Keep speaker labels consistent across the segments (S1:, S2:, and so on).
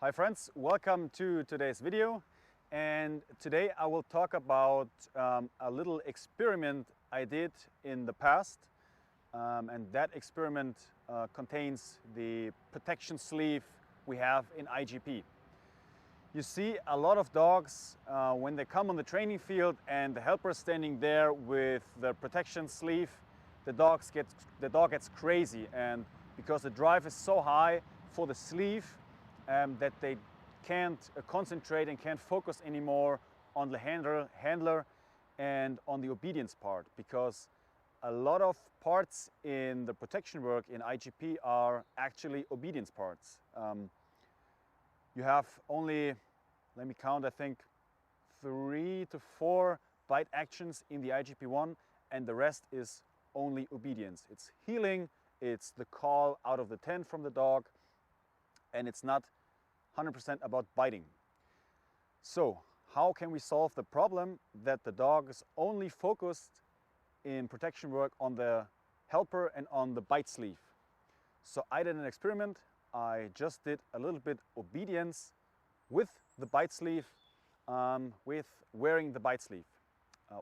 S1: Hi friends, welcome to today's video, and today I will talk about a little experiment I did in the past, and that experiment contains the protection sleeve we have in IGP. You see a lot of dogs when they come on the training field and the helper is standing there with the protection sleeve, the dog gets crazy, and because the drive is so high for the sleeve that they can't concentrate and can't focus anymore on the handler and on the obedience part, because a lot of parts in the protection work in IGP are actually obedience parts. You have only, let me count, I think 3 to 4 bite actions in the IGP1, and the rest is only obedience. It's heeling, it's the call out of the tent from the dog, and it's not 100% about biting. So how can we solve the problem that the dog is only focused in protection work on the helper and on the bite sleeve? So I did an experiment. I just did a little bit obedience with the bite sleeve, with wearing the bite sleeve.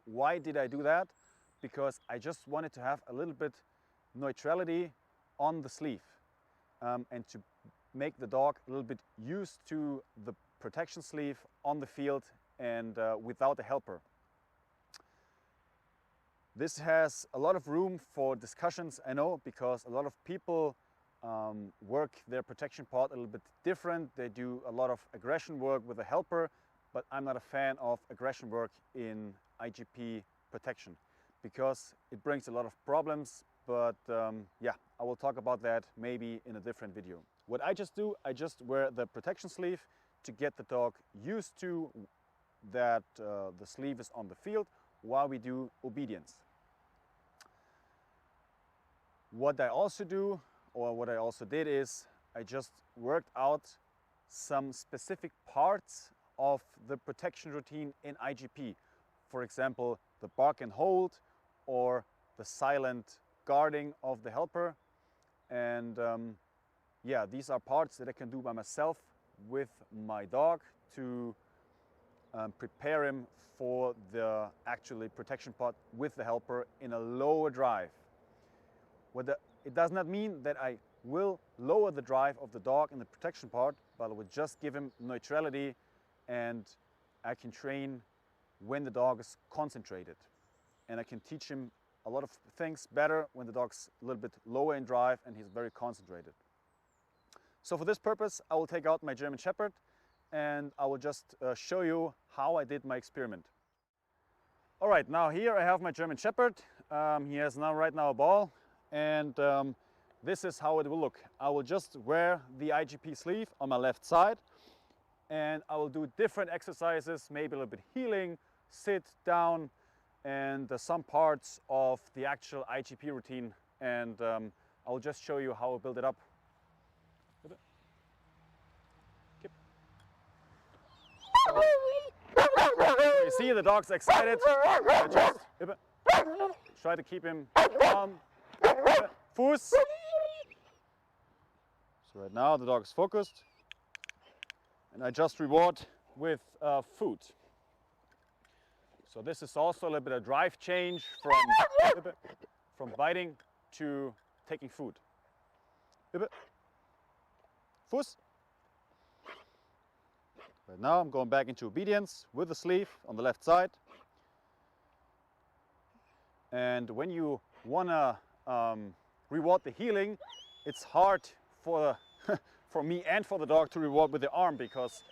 S1: Why did I do that? Because I just wanted to have a little bit neutrality on the sleeve, and to make the dog a little bit used to the protection sleeve on the field and without the helper. This has a lot of room for discussions, I know, because a lot of people work their protection part a little bit different. They do a lot of aggression work with a helper, but I'm not a fan of aggression work in IGP protection because it brings a lot of problems. But yeah, I will talk about that maybe in a different video. What I just do, I just wear the protection sleeve to get the dog used to that the sleeve is on the field while we do obedience. What I also do, or what I also did, is I just worked out some specific parts of the protection routine in IGP. For example, the bark and hold, or the silent guarding of the helper. And yeah, these are parts that I can do by myself with my dog to prepare him for the actually protection part with the helper in a lower drive. It does not mean that I will lower the drive of the dog in the protection part, but I will just give him neutrality, and I can train when the dog is concentrated. And I can teach him a lot of things better when the dog's a little bit lower in drive and he's very concentrated. So for this purpose, I will take out my German Shepherd and I will just show you how I did my experiment. All right, now here I have my German Shepherd. He has right now a ball, and this is how it will look. I will just wear the IGP sleeve on my left side, and I will do different exercises, maybe a little bit heeling, sit down, and some parts of the actual IGP routine, and I will just show you how I build it up. So you see the dog's excited. I just try to keep him calm. Fuß. So right now the dog is focused, and I just reward with food. So this is also a little bit of drive change from biting to taking food. Fuß. Right now I'm going back into obedience with the sleeve on the left side. And when you want to reward the heeling, it's hard for, for me and for the dog to reward with the arm, because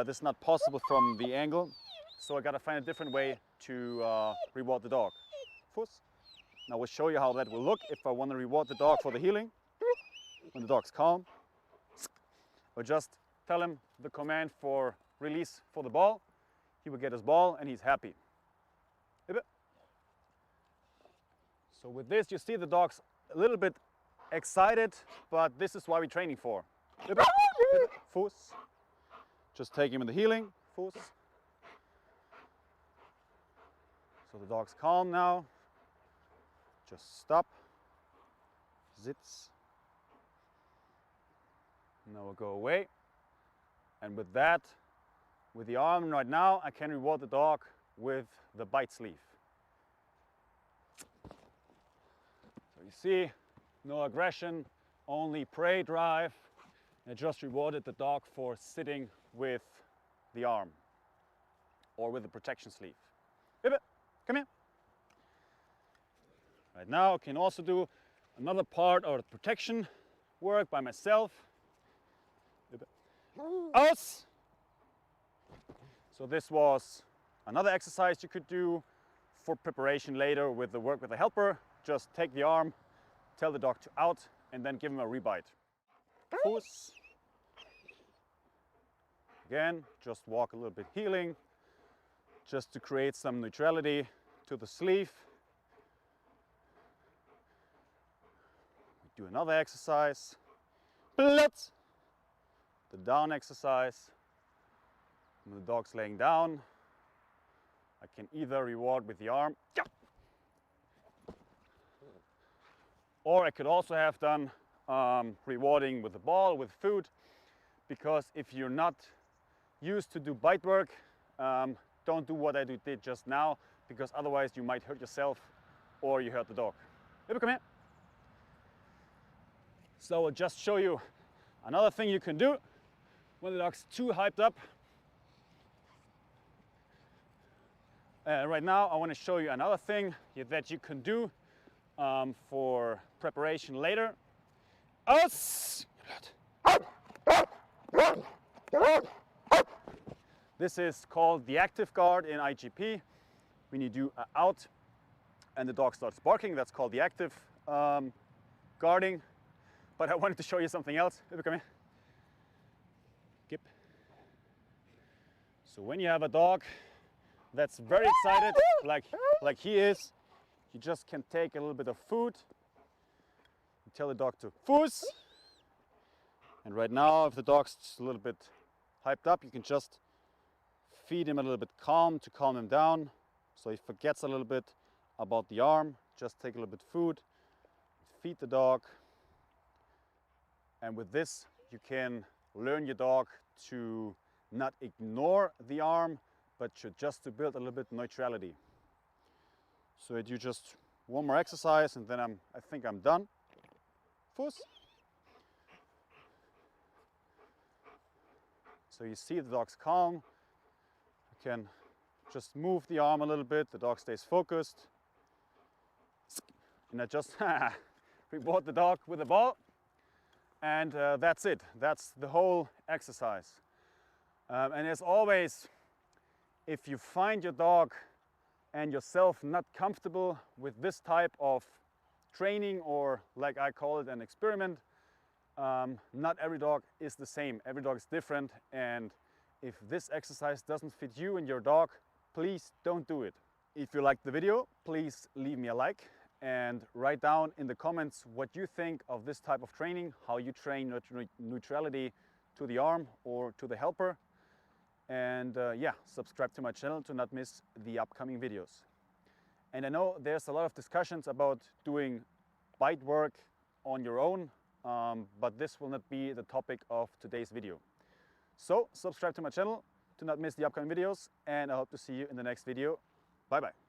S1: this is not possible from the angle. So I got to find a different way to reward the dog. Fuß. Now we'll show you how that will look if I want to reward the dog for the heeling. When the dog's calm, or just tell him the command for release for the ball. He will get his ball and he's happy. So with this, you see the dog's a little bit excited, but this is why we're training for. Fuß. Just take him in the heeling. Fuß. So the dog's calm now. Just stop. Sitz. Now we'll go away. And with that, with the arm right now, I can reward the dog with the bite sleeve. So you see, no aggression, only prey drive. I just rewarded the dog for sitting with the arm or with the protection sleeve. Bibi, come here. Right now I can also do another part of the protection work by myself. Bibi. Aus. So this was another exercise you could do for preparation later with the work with the helper. Just take the arm, tell the dog to out, and then give him a rebite. Fuß. Again, just walk a little bit heeling, just to create some neutrality to the sleeve. We do another exercise. Platz. The down exercise. When the dog's laying down, I can either reward with the arm, or I could also have done rewarding with the ball, with food, because if you're not used to do bite work, don't do what I did just now, because otherwise you might hurt yourself or you hurt the dog. Baby, come here. So I'll just show you another thing you can do when the dog's too hyped up. Right now I want to show you another thing that you can do for preparation later. Aus! This is called the active guard in IGP. When you do out and the dog starts barking, that's called the active guarding. But I wanted to show you something else. Come here. Gip. So when you have a dog that's very excited, like he is, you just can take a little bit of food. You tell the dog to Fuß. And right now, if the dog's just a little bit hyped up, you can just feed him a little bit calm to calm him down. So he forgets a little bit about the arm. Just take a little bit of food, feed the dog. And with this, you can learn your dog to not ignore the arm, but just to build a little bit neutrality. So I do just one more exercise and then I think I'm done. Fuß. So you see the dog's calm. You can just move the arm a little bit, the dog stays focused. And I just reward the dog with a ball. And that's it. That's the whole exercise. And as always, if you find your dog and yourself not comfortable with this type of training, or like I call it, an experiment, not every dog is the same. Every dog is different. And if this exercise doesn't fit you and your dog, please don't do it. If you liked the video, please leave me a like and write down in the comments what you think of this type of training, how you train neutrality to the arm or to the helper. And yeah, subscribe to my channel to not miss the upcoming videos. And I know there's a lot of discussions about doing bite work on your own, but this will not be the topic of today's video. So subscribe to my channel to not miss the upcoming videos, and I hope to see you in the next video. Bye bye.